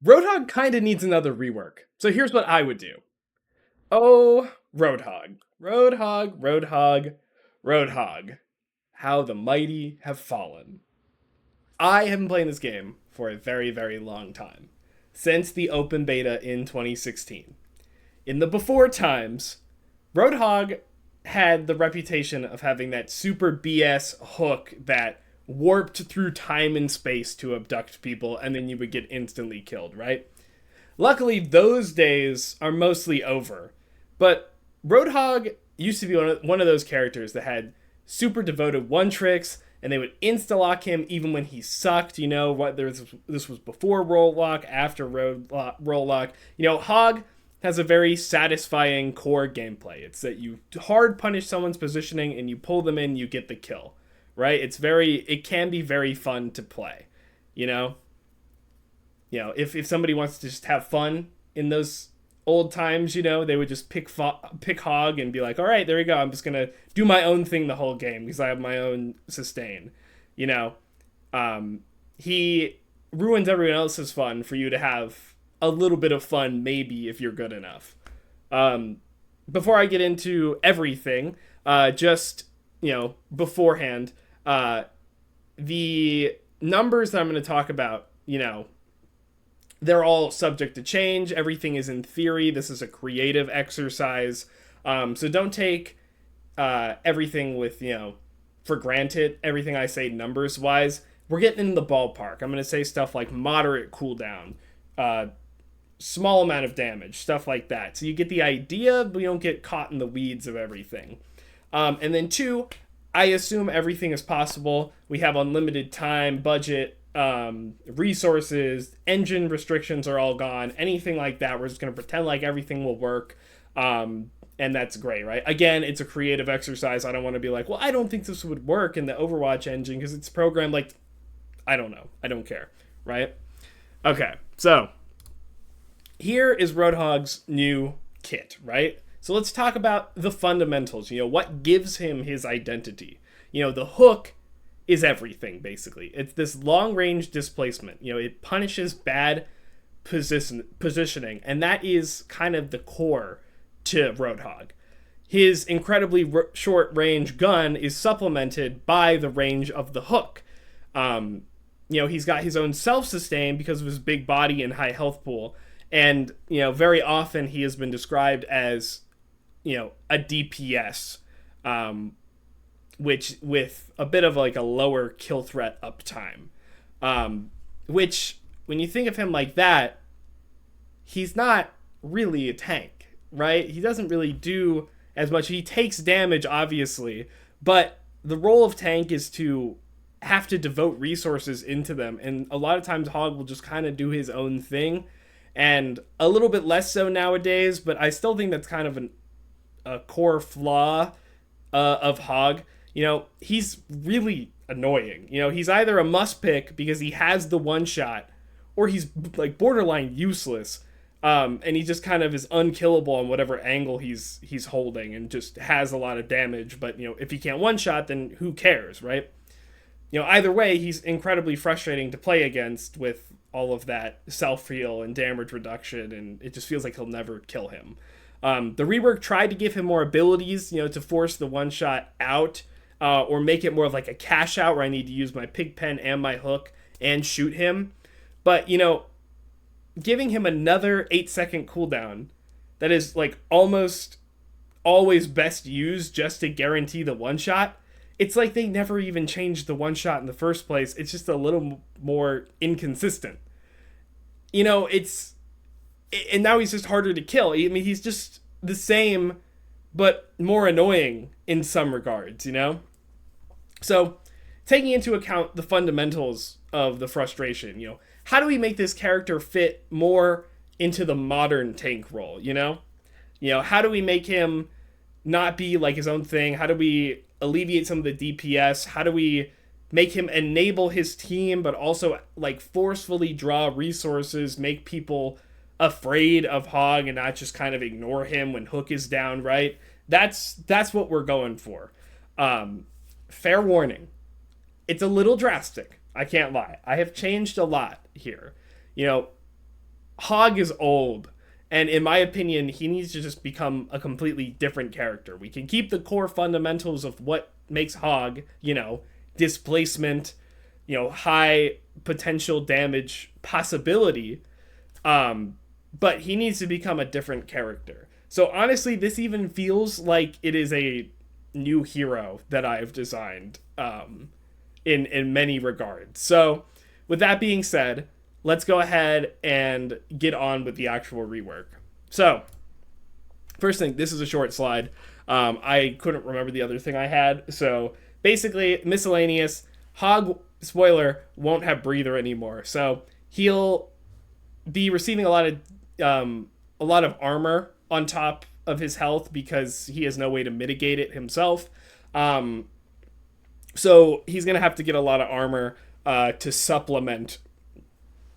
Roadhog kind of needs another rework. So here's what I would do. Oh, Roadhog. Roadhog, Roadhog, Roadhog. How the mighty have fallen. I have been playing this game for a very, very long time. Since the open beta in 2016. In the before times, Roadhog had the reputation of having that super BS hook that warped through time and space to abduct people, and then you would get instantly killed, right? Luckily, those days are mostly over. But Roadhog used to be one of those characters that had super devoted one tricks, and they would insta lock him even when he sucked. You know, whether this was before roll lock, after roll lock. You know, Hog has a very satisfying core gameplay. It's that you hard punish someone's positioning and you pull them in, you get the kill. Right? It can be very fun to play. You know, if somebody wants to just have fun in those old times, they would just pick Hog and be like, all right, there we go. I'm just gonna do my own thing the whole game because I have my own sustain. You know, he ruins everyone else's fun for you to have a little bit of fun, maybe if you're good enough. Before I get into everything, just beforehand, the numbers that I'm going to talk about, they're all subject to change. Everything is in theory. This is a creative exercise. So don't take everything with, for granted. Everything I say numbers wise. We're getting in the ballpark. I'm going to say stuff like moderate cooldown, small amount of damage, stuff like that. So you get the idea, but you don't get caught in the weeds of everything. And then two, I assume everything is possible. We have unlimited time, budget, resources, engine restrictions are all gone. Anything like that, we're just going to pretend like everything will work. And that's great, right? Again, it's a creative exercise. I don't want to be like, well, I don't think this would work in the Overwatch engine because it's programmed like, I don't know. I don't care, right? Okay, so here is Roadhog's new kit, right? So let's talk about the fundamentals. What gives him his identity? The hook is everything, basically. It's this long-range displacement. It punishes bad positioning, and that is kind of the core to Roadhog. His incredibly short-range gun is supplemented by the range of the hook. He's got his own self-sustain because of his big body and high health pool. And, very often he has been described as, a DPS, which with a bit of like a lower kill threat uptime. Which, when you think of him like that, he's not really a tank, right? He doesn't really do as much. He takes damage, obviously, but the role of tank is to have to devote resources into them. And a lot of times Hog will just kind of do his own thing. And a little bit less so nowadays, but I still think that's kind of a core flaw of Hog. He's really annoying. He's either a must pick because he has the one shot, or he's like borderline useless. And he just kind of is unkillable on whatever angle he's holding and just has a lot of damage. But, if he can't one shot, then who cares, right? Either way, he's incredibly frustrating to play against with all of that self-heal and damage reduction, and it just feels like he'll never kill him. The rework tried to give him more abilities, to force the one-shot out, or make it more of like a cash out where I need to use my pig pen and my hook and shoot him. But, giving him another 8-second cooldown that is like almost always best used just to guarantee the one-shot, it's like they never even changed the one shot in the first place. It's just a little more inconsistent. And now he's just harder to kill. I mean, he's just the same, but more annoying in some regards, So, taking into account the fundamentals of the frustration, how do we make this character fit more into the modern tank role, How do we make him not be like his own thing? How do we alleviate some of the DPS? How do we make him enable his team, but also like forcefully draw resources, make people afraid of Hog and not just kind of ignore him when Hook is down, right? That's what we're going for. Fair warning. It's a little drastic. I can't lie. I have changed a lot here. Hog is old, and in my opinion, he needs to just become a completely different character. We can keep the core fundamentals of what makes Hog, displacement, high potential damage possibility, but he needs to become a different character. So honestly, this even feels like it is a new hero that I've designed, in many regards. So with that being said, let's go ahead and get on with the actual rework. So first thing, this is a short slide. I couldn't remember the other thing I had. So basically, miscellaneous. Hog, spoiler, won't have breather anymore. So he'll be receiving a lot of armor on top of his health because he has no way to mitigate it himself. So he's gonna have to get a lot of armor to supplement,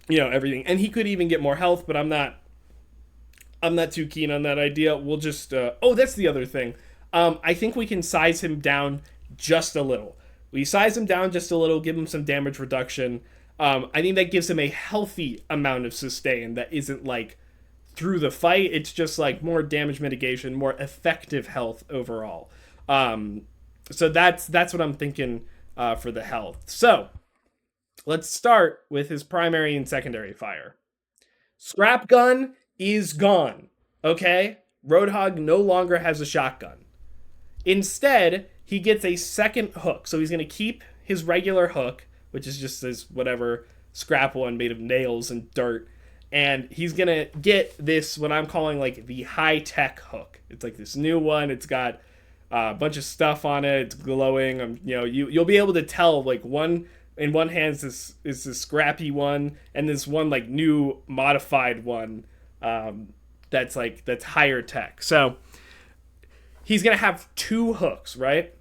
everything. And he could even get more health, but I'm not too keen on that idea. We'll just oh, that's the other thing. I think we can size him down just a little. We size him down just a little, give him some damage reduction. I think that gives him a healthy amount of sustain that isn't like through the fight. It's just like more damage mitigation, more effective health overall. So that's what I'm thinking for the health. So let's start with his primary and secondary fire. Scrap gun is gone. Okay? Roadhog no longer has a shotgun. Instead, he gets a second hook. So he's going to keep his regular hook, which is just this whatever scrap one made of nails and dirt. And he's going to get this, what I'm calling like the high-tech hook. It's like this new one. It's got a bunch of stuff on it. It's glowing. You'll be able to tell, like, one in one hand is this scrappy one, and this one like new modified one that's higher tech. So he's gonna have two hooks, right?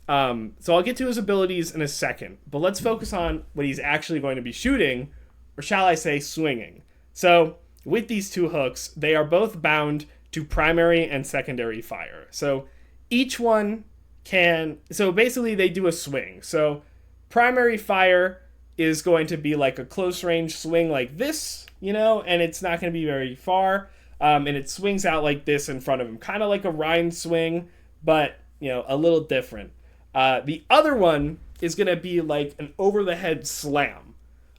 So I'll get to his abilities in a second, but let's focus on what he's actually going to be shooting, or shall I say swinging. So with these two hooks, they are both bound to primary and secondary fire. So each one so basically they do a swing. So primary fire is going to be like a close range swing like this, and it's not going to be very far. And it swings out like this in front of him, kind of like a Rhine swing, but, a little different. The other one is going to be like an over the head slam.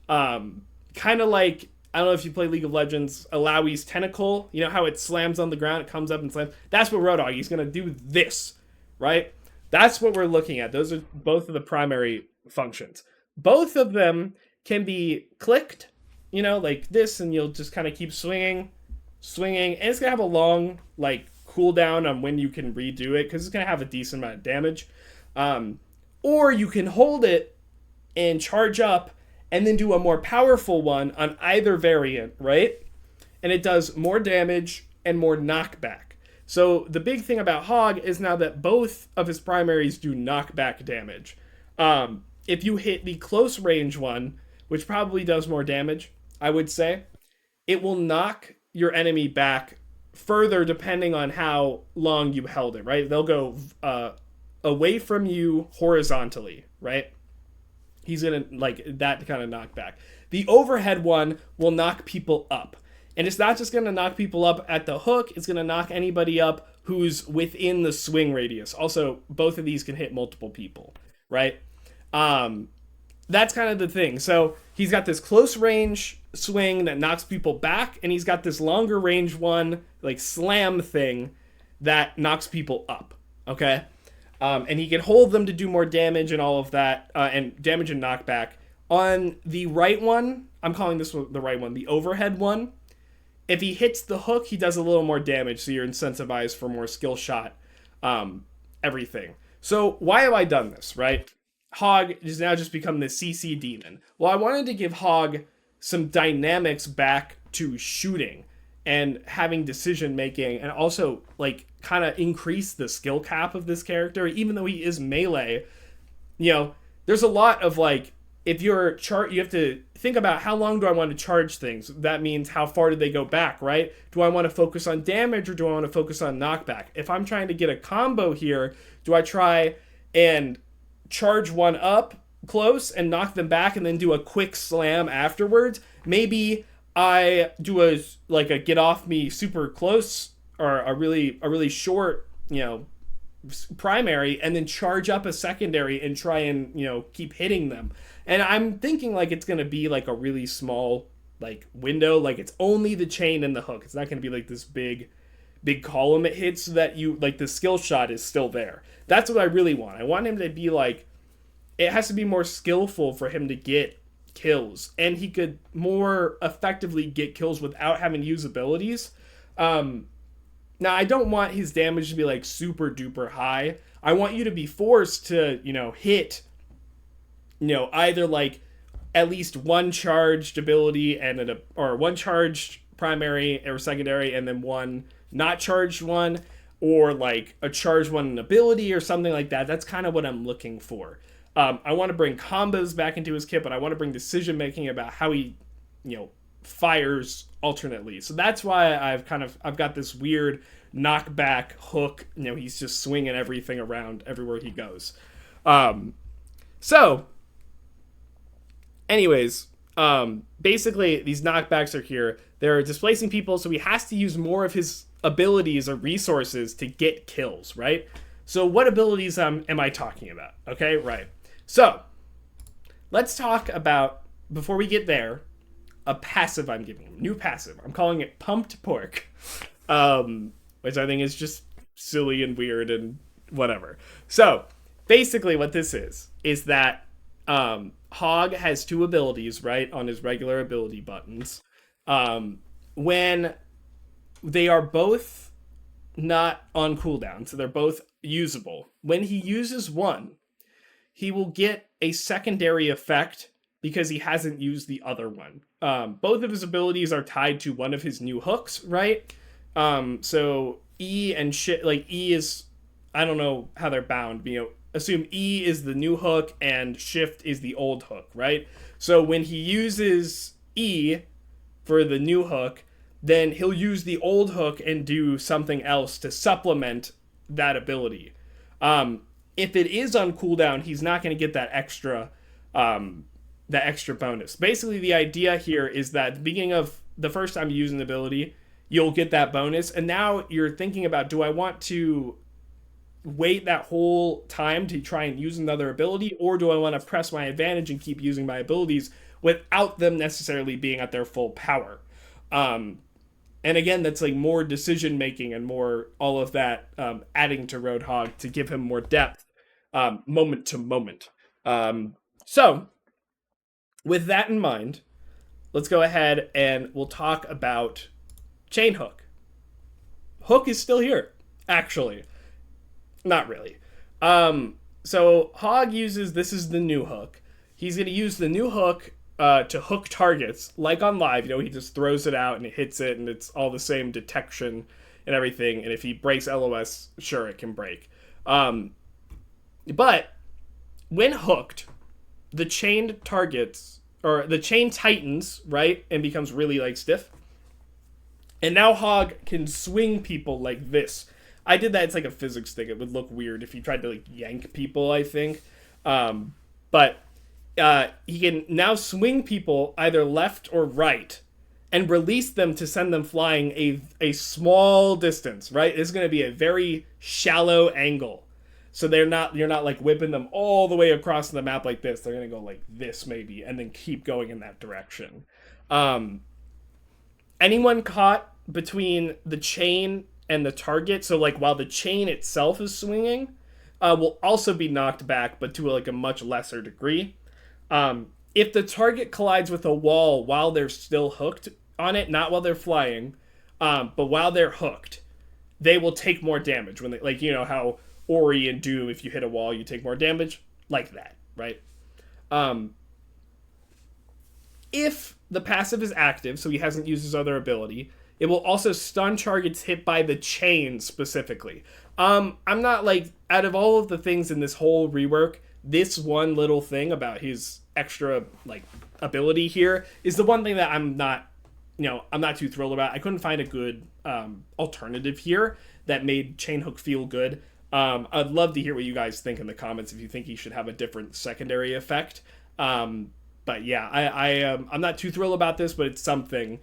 Kind of like, I don't know if you play League of Legends, Alawi's tentacle, how it slams on the ground, it comes up and slams. That's what Roadhog, he's going to do this, right? That's what we're looking at. Those are both of the primary functions. Both of them can be clicked, like this, and you'll just kind of keep swinging, and it's going to have a long, like, cooldown on when you can redo it, because it's going to have a decent amount of damage. Or you can hold it and charge up and then do a more powerful one on either variant, right? And it does more damage and more knockback. So the big thing about Hog is now that both of his primaries do knockback damage. If you hit the close range one, which probably does more damage, I would say, it will knock your enemy back further depending on how long you held it, right? They'll go away from you horizontally, right? He's going to, like, that kind of knockback. The overhead one will knock people up. And it's not just going to knock people up at the hook, it's going to knock anybody up who's within the swing radius. Also, both of these can hit multiple people, right? That's kind of the thing. So he's got this close range swing that knocks people back, and he's got this longer range one, like slam thing, that knocks people up, okay? And he can hold them to do more damage and all of that, and damage and knockback. On the right one, I'm calling this one the right one, the overhead one, if he hits the hook, he does a little more damage, so you're incentivized for more skill shot, everything. So why have I done this, right? Hog has now just become the CC demon. Well, I wanted to give Hog some dynamics back to shooting and having decision making, and also like kind of increase the skill cap of this character. Even though he is melee, there's a lot of like, if you're you have to think about how long do I want to charge things. That means how far did they go back, right? Do I want to focus on damage or do I want to focus on knockback? If I'm trying to get a combo here, do I try and charge one up close and knock them back and then do a quick slam afterwards? Maybe I do a get off me super close or a really short, primary, and then charge up a secondary and try and keep hitting them. And I'm thinking like it's gonna be like a really small like window, like it's only the chain and the hook. It's not gonna be like this big column it hits so that you like the skill shot is still there. That's what I really want. I want him to be like, it has to be more skillful for him to get kills, and he could more effectively get kills without having to use abilities. Now, I don't want his damage to be like super duper high. I want you to be forced to, hit, either like at least one charged ability or one charged primary or secondary, and then one not charged one, or like a charged one in ability or something like that. That's kind of what I'm looking for. I want to bring combos back into his kit, but I want to bring decision making about how he, fires alternately. So that's why I've got this weird knockback hook. He's just swinging everything around everywhere he goes. So, anyways, basically these knockbacks are here. They're displacing people, so he has to use more of his abilities or resources to get kills, right? So what abilities am I talking about? Okay, right. So let's talk about, before we get there, a passive I'm giving him. New passive. I'm calling it Pumped Pork, which I think is just silly and weird and whatever. So basically what this is that Hog has two abilities, right, on his regular ability buttons. When they are both not on cooldown, so they're both usable. When he uses one, he will get a secondary effect because he hasn't used the other one. Both of his abilities are tied to one of his new hooks, right? So E and shit, like E is, I don't know how they're bound. Assume E is the new hook and Shift is the old hook, right? So when he uses E for the new hook, then he'll use the old hook and do something else to supplement that ability. If it is on cooldown, he's not going to get that extra bonus. Basically, the idea here is that at the beginning of the first time you use an ability, you'll get that bonus, and now you're thinking about, do I want to wait that whole time to try and use another ability, or do I want to press my advantage and keep using my abilities without them necessarily being at their full power? And again, that's like more decision making and more all of that adding to Roadhog to give him more depth moment to moment. So with that in mind, let's go ahead and we'll talk about Chain Hook. Hook is still here, actually. Not really. So Hog uses, this is the new hook. He's going to use the new hook to hook targets, like on live. He just throws it out and it hits it, and it's all the same detection and everything. And if he breaks LOS, sure, it can break. But when hooked, the chained targets, or the chain tightens, right, and becomes really like stiff. And now Hog can swing people like this. I did that. It's like a physics thing. It would look weird if you tried to like yank people, I think. But he can now swing people either left or right and release them to send them flying a small distance, right? It's going to be a very shallow angle. So you're not like whipping them all the way across the map like this. They're going to go like this maybe and then keep going in that direction. Anyone caught between the chain and the target, so like while the chain itself is swinging, will also be knocked back, but to like a much lesser degree. If the target collides with a wall while they're still hooked on it, not while they're flying, but while they're hooked, they will take more damage when they, like, how Ori and Doom, if you hit a wall, you take more damage, like that, right? If the passive is active, so he hasn't used his other ability, it will also stun targets hit by the chain specifically. I'm not like, out of all of the things in this whole rework, this one little thing about his extra like ability here is the one thing that I'm not too thrilled about. I couldn't find a good alternative here that made Chain Hook feel good. I'd love to hear what you guys think in the comments if you think he should have a different secondary effect. But yeah, I'm not too thrilled about this, but it's something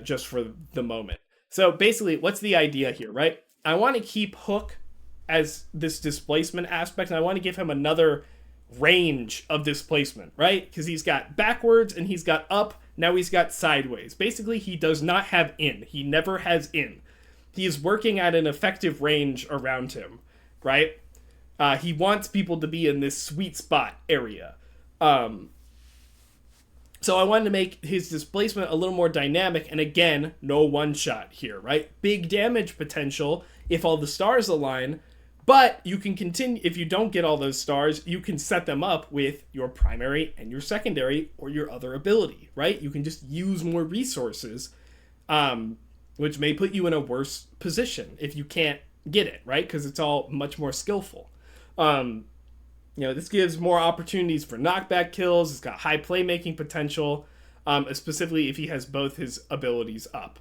just for the moment. So basically, what's the idea here, right? I want to keep Hook as this displacement aspect, and I want to give him another range of displacement, right? Because he's got backwards and he's got up. Now he's got sideways. Basically, he does not have in. He never has in. He is working at an effective range around him, right? He wants people to be in this sweet spot area. Um, so I wanted to make his displacement a little more dynamic, and again, no one shot here, right? Big damage potential if all the stars align, but you can continue, if you don't get all those stars, you can set them up with your primary and your secondary or your other ability, right? You can just use more resources, which may put you in a worse position if you can't get it, right? Because it's all much more skillful. Um, this gives more opportunities for knockback kills. It's got high playmaking potential, specifically if he has both his abilities up.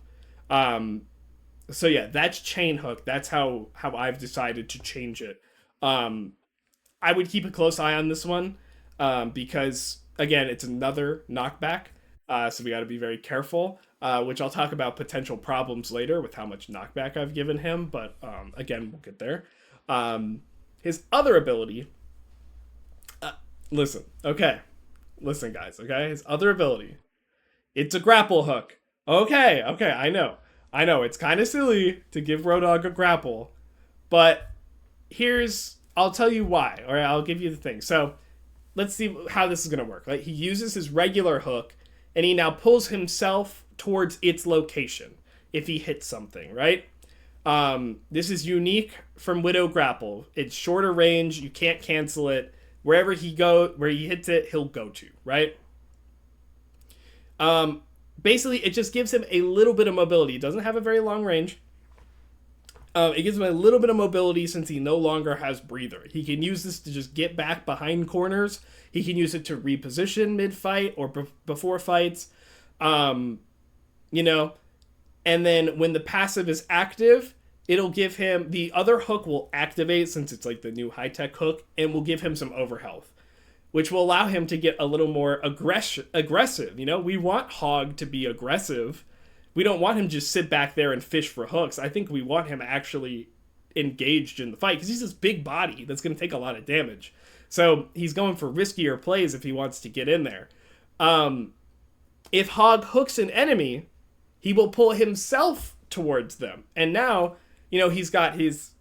So yeah, that's Chain Hook. That's how I've decided to change it. I would keep a close eye on this one because again, it's another knockback. So we got to be very careful. Which I'll talk about potential problems later with how much knockback I've given him. But again, we'll get there. His other ability. Listen, okay. Listen, guys, okay? His other ability. It's a grapple hook. Okay, I know. I know, it's kind of silly to give Roadhog a grapple, but I'll tell you why, or I'll give you the thing. So, let's see how this is going to work. Like, he uses his regular hook, and he now pulls himself towards its location if he hits something, right? This is unique from Widow Grapple. It's shorter range, you can't cancel it. Where he hits it, he'll go to, right? Basically, it just gives him a little bit of mobility. It doesn't have a very long range. It gives him a little bit of mobility since he no longer has breather. He can use this to just get back behind corners. He can use it to reposition mid-fight or before fights. And then when the passive is active, it'll give him, the other hook will activate since it's like the new high-tech hook, and will give him some overhealth, which will allow him to get a little more aggressive. We want Hog to be aggressive. We don't want him just sit back there and fish for hooks. I think we want him actually engaged in the fight because he's this big body that's going to take a lot of damage. So he's going for riskier plays if he wants to get in there. If Hog hooks an enemy, he will pull himself towards them. And now, he's got his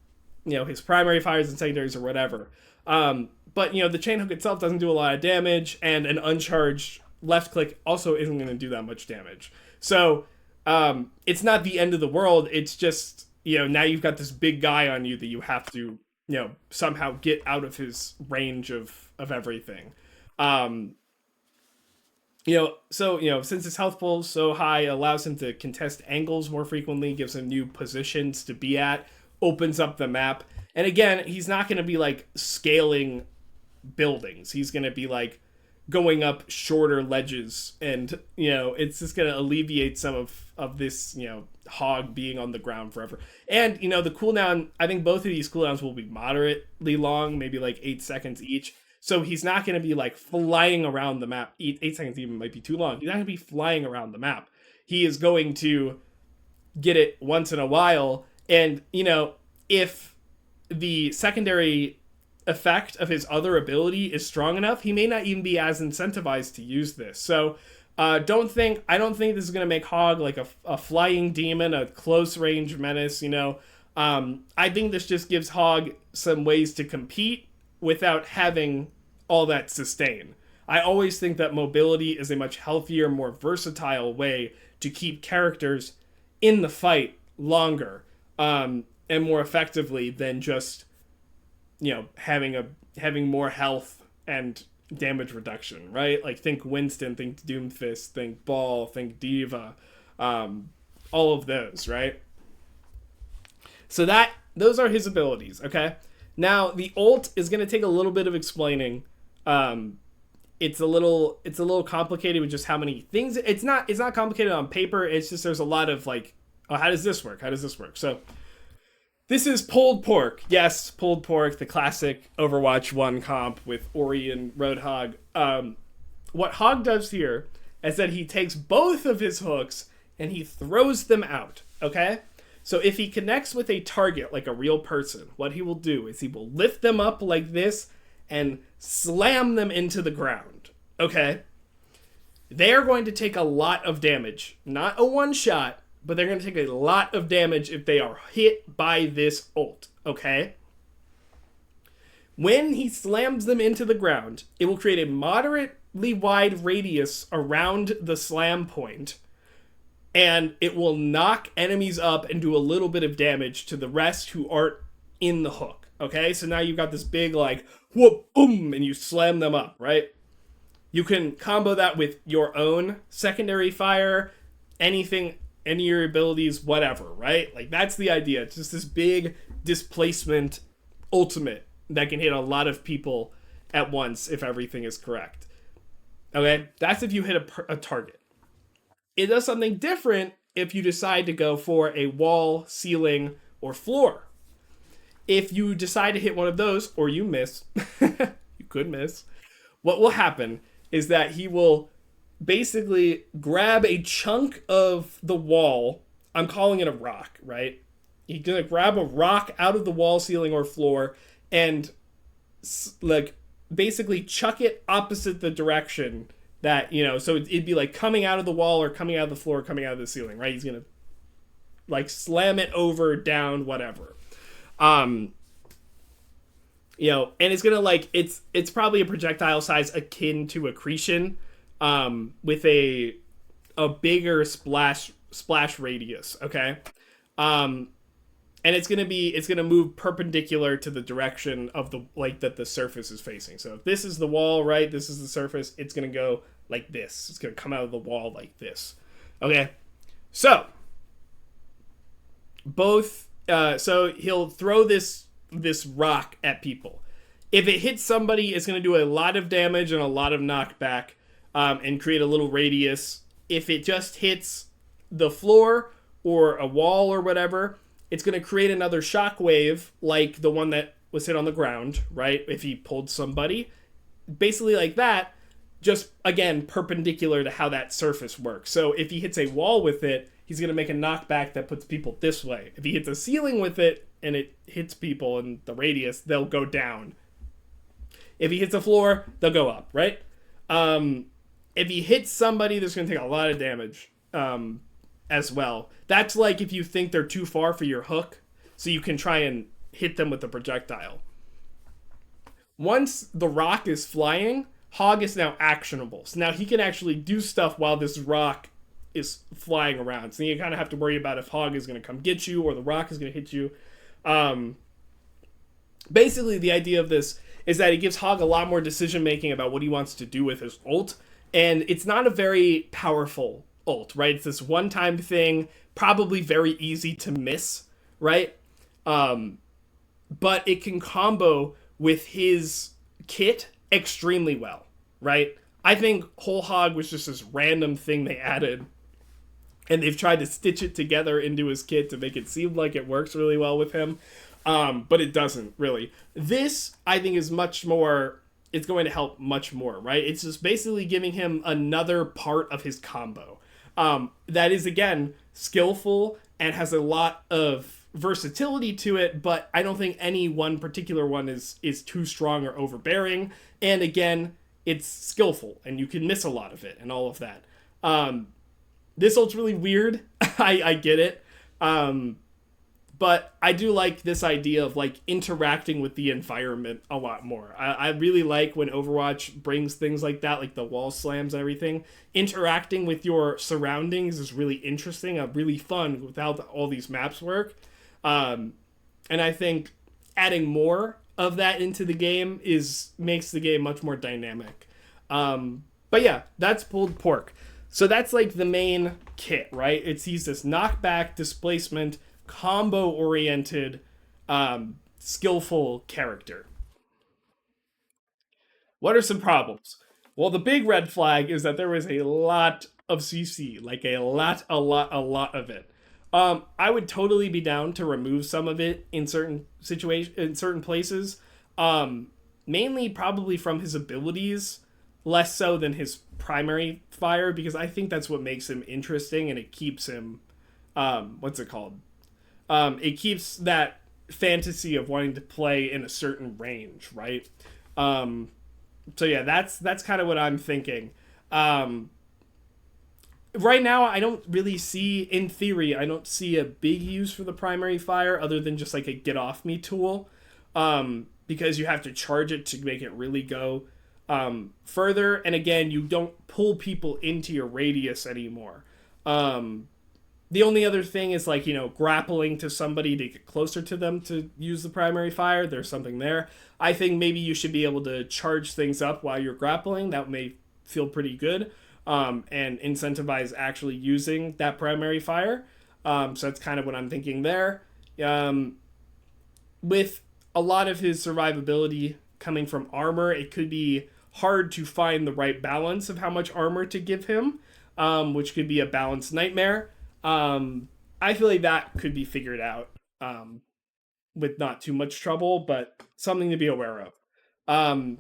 primary fires and secondaries or whatever. But, the chain hook itself doesn't do a lot of damage, and an uncharged left click also isn't going to do that much damage. So, it's not the end of the world. It's just, now you've got this big guy on you that you have to, somehow get out of his range of everything. Since his health pool is so high, it allows him to contest angles more frequently, gives him new positions to be at, opens up the map. And again, he's not going to be like scaling buildings. He's going to be like going up shorter ledges, and it's just going to alleviate some of this Hog being on the ground forever. And the cooldown, I think both of these cooldowns will be moderately long, maybe like 8 seconds each. So he's not going to be like flying around the map. 8 seconds even might be too long. He's not going to be flying around the map. He is going to get it once in a while. And, if the secondary effect of his other ability is strong enough, he may not even be as incentivized to use this. So I don't think this is going to make Hog like a flying demon, a close range menace, I think this just gives Hog some ways to compete without having all that sustain. I always think that mobility is a much healthier, more versatile way to keep characters in the fight longer, and more effectively than just, having more health and damage reduction, right? Like, think Winston, think Doomfist, think Ball, think Diva, all of those, right? So those are his abilities, okay? Now, the ult is going to take a little bit of explaining. It's a little complicated with just how many things. It's not complicated on paper. It's just there's a lot of like, oh, how does this work? So this is pulled pork. Yes, pulled pork, the classic Overwatch 1 comp with Ori and Roadhog. what Hog does here is that he takes both of his hooks and he throws them out. Okay? So if he connects with a target like a real person, what he will do is he will lift them up like this and slam them into the ground. Okay? They are going to take a lot of damage. Not a one shot, but they're going to take a lot of damage if they are hit by this ult. Okay? When he slams them into the ground, it will create a moderately wide radius around the slam point, and it will knock enemies up and do a little bit of damage to the rest who aren't in the hook. Okay, so now you've got this big, like, whoop, boom, and you slam them up, right? You can combo that with your own secondary fire, anything, any of your abilities, whatever, right? Like, that's the idea. It's just this big displacement ultimate that can hit a lot of people at once if everything is correct. Okay? That's if you hit a target. It does something different if you decide to go for a wall, ceiling, or floor. If you decide to hit one of those, or you miss, you could miss, what will happen is that he will basically grab a chunk of the wall. I'm calling it a rock, right? He's going to grab a rock out of the wall, ceiling, or floor and like basically chuck it opposite the direction that, you know, so it'd be like coming out of the wall or coming out of the floor, coming out of the ceiling, right? He's going to like slam it over, down, whatever. You know, and it's going to like, it's probably a projectile size akin to accretion, with a bigger splash radius. Okay. And it's gonna move perpendicular to the direction of the, like, that the surface is facing. So if this is the wall, right, this is the surface, it's gonna go like this. It's gonna come out of the wall like this. Okay, so so he'll throw this rock at people. If it hits somebody, it's gonna do a lot of damage and a lot of knockback, and create a little radius. If it just hits the floor or a wall or whatever, it's going to create another shockwave like the one that was hit on the ground, right? If he pulled somebody. Basically like that, just, again, perpendicular to how that surface works. So if he hits a wall with it, he's going to make a knockback that puts people this way. If he hits a ceiling with it and it hits people in the radius, they'll go down. If he hits a floor, they'll go up, right? If he hits somebody, there's going to take a lot of damage. As well. That's like if you think they're too far for your hook, so you can try and hit them with a projectile. Once the rock is flying, Hog is now actionable. So now he can actually do stuff while this rock is flying around. So you kind of have to worry about if Hog is going to come get you or the rock is going to hit you. Basically, the idea of this is that it gives Hog a lot more decision making about what he wants to do with his ult, and it's not a very powerful ult, right? It's this one-time thing, probably very easy to miss, right? But it can combo with his kit extremely well, right? I think Whole Hog was just this random thing they added, and they've tried to stitch it together into his kit to make it seem like it works really well with him, but it doesn't, really. This, I think, is much more, it's going to help much more, right? It's just basically giving him another part of his combo. That is, again, skillful and has a lot of versatility to it, but I don't think any one particular one is too strong or overbearing. And again, it's skillful and you can miss a lot of it and all of that. This ult's really weird. I get it. But I do like this idea of like interacting with the environment a lot more. I really like when Overwatch brings things like that, like the wall slams and everything. Interacting with your surroundings is really interesting, really fun with how all these maps work. And I think adding more of that into the game makes the game much more dynamic. But yeah, that's pulled pork. So that's like the main kit, right? He's this knockback, displacement, combo-oriented, skillful character. What are some problems? Well, the big red flag is that there was a lot of CC, like a lot of it. I would totally be down to remove some of it in certain situations, in certain places. Mainly probably from his abilities. less so than his primary fire, because I think that's what makes him interesting, and it keeps him what's it called? It keeps that fantasy of wanting to play in a certain range, right? Um, so yeah, that's kind of what I'm thinking. Um, right now, I don't really see, in theory, I don't see a big use for the primary fire other than just like a get off me tool, because you have to charge it to make it really go further. And again, you don't pull people into your radius anymore. Um, the only other thing is like, grappling to somebody to get closer to them to use the primary fire. There's something there. I think maybe you should be able to charge things up while you're grappling. That may feel pretty good, and incentivize actually using that primary fire. So that's kind of what I'm thinking there. Um, with a lot of his survivability coming from armor, it could be hard to find the right balance of how much armor to give him, which could be a balanced nightmare. I feel like that could be figured out with not too much trouble, but something to be aware of. Um,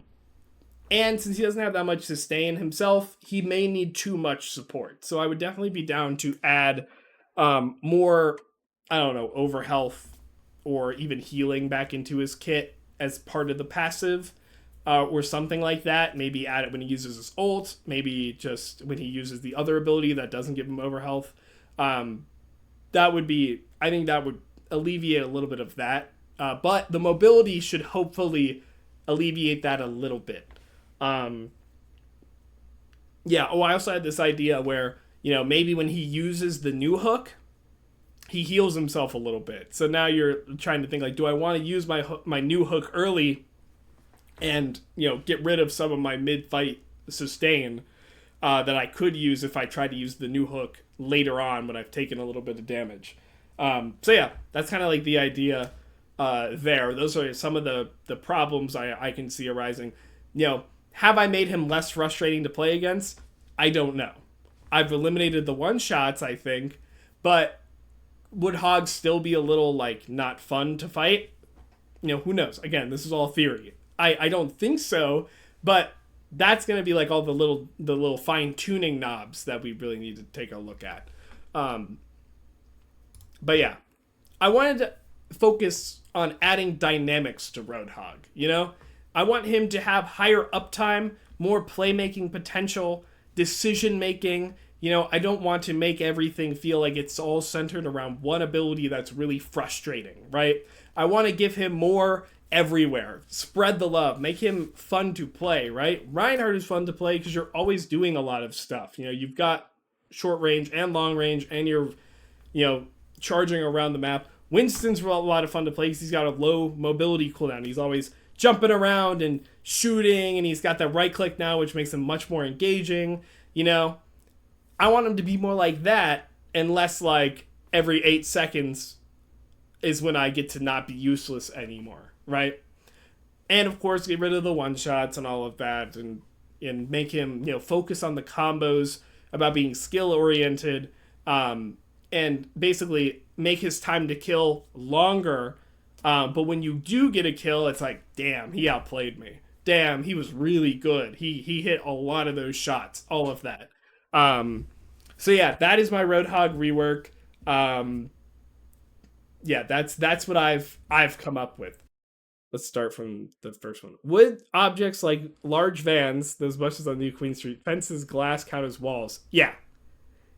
and since he doesn't have that much sustain himself, he may need too much support. So I would definitely be down to add more, I don't know, over health or even healing back into his kit as part of the passive, or something like that. Maybe add it when he uses his ult. Maybe just when he uses the other ability that doesn't give him over health. Um, that would be, I think that would alleviate a little bit of that. But the mobility should hopefully alleviate that a little bit. Um, yeah. Oh, I also had this idea where, maybe when he uses the new hook, he heals himself a little bit. So now you're trying to think like, do I want to use my new hook early and get rid of some of my mid fight sustain that I could use if I tried to use the new hook later on when I've taken a little bit of damage. So yeah, that's kind of like the idea there. Those are some of the problems I can see arising. Have I made him less frustrating to play against? I don't know. I've eliminated the one shots, I think, but would Hog still be a little like not fun to fight? Who knows? Again, this is all theory. I don't think so, but that's going to be like all the little fine tuning knobs that we really need to take a look at. But yeah, I wanted to focus on adding dynamics to Roadhog. I want him to have higher uptime, more playmaking potential, decision making. I don't want to make everything feel like it's all centered around one ability that's really frustrating, right? I want to give him more everywhere. Spread the love. Make him fun to play, right? Reinhardt is fun to play because you're always doing a lot of stuff. You've got short range and long range, and you're, charging around the map. Winston's a lot of fun to play because he's got a low mobility cooldown. He's always jumping around and shooting, and he's got that right click now, which makes him much more engaging. I want him to be more like that and less like every 8 seconds is when I get to not be useless anymore, right? And of course, get rid of the one shots and all of that, and make him focus on the combos, about being skill oriented, and basically make his time to kill longer. But when you do get a kill, it's like, damn, he outplayed me. Damn, he was really good. He hit a lot of those shots, all of that. So yeah, that is my Roadhog rework. Yeah, that's what I've come up with. Let's start from the first one. Would objects like large vans, those buses on New Queen Street, fences, glass count as walls? Yeah.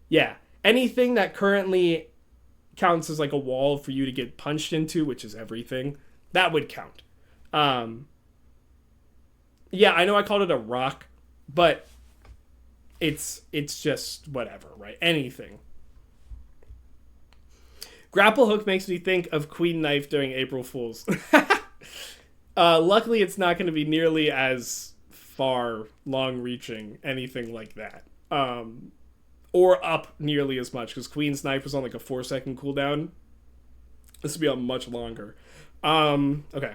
Yeah. Anything that currently counts as like a wall for you to get punched into, which is everything, that would count. Yeah, I know I called it a rock, but it's just whatever, right? Anything. Grapple hook makes me think of Queen Knife during April Fools. Luckily, it's not going to be nearly as far, long-reaching, anything like that. Or up nearly as much, because Queen's Knife was on like a 4-second cooldown. This will be on much longer. Okay.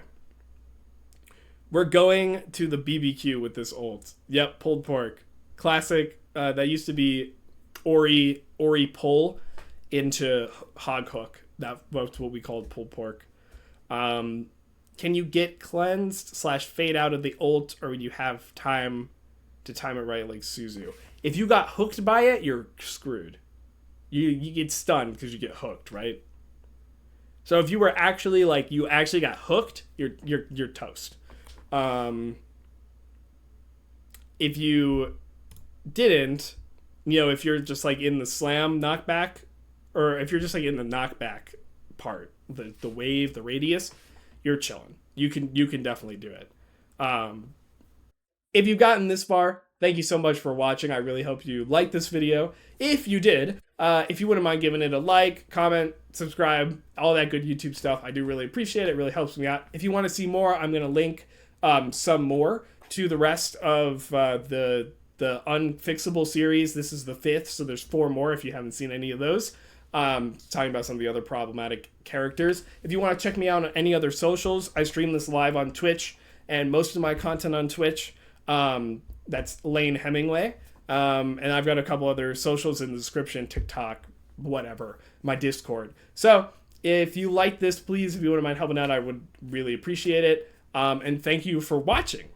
We're going to the BBQ with this ult. Yep, pulled pork. Classic. That used to be Ori pull into hog hook. That's what we called pulled pork. Can you get cleansed / fade out of the ult, or would you have time to time it right like Suzu. If you got hooked by it, you're screwed. You get stunned because you get hooked, right? So if you were actually like you actually got hooked, you're toast. If you didn't, if you're just like in the slam knockback, or if you're just like in the knockback part, the wave, the radius, you're chilling. You can definitely do it. If you've gotten this far, thank you so much for watching. I really hope you liked this video. If you did, if you wouldn't mind giving it a like, comment, subscribe, all that good YouTube stuff, I do really appreciate it. It really helps me out. If you want to see more, I'm going to link some more to the rest of the Unfixable series. This is the 5th, so there's 4 more if you haven't seen any of those. Talking about some of the other problematic characters. If you want to check me out on any other socials, I stream this live on Twitch, and most of my content on Twitch, that's Lane Hemingway. And I've got a couple other socials in the description, TikTok, whatever, my Discord. So if you like this, please, if you wouldn't mind helping out, I would really appreciate it. And thank you for watching.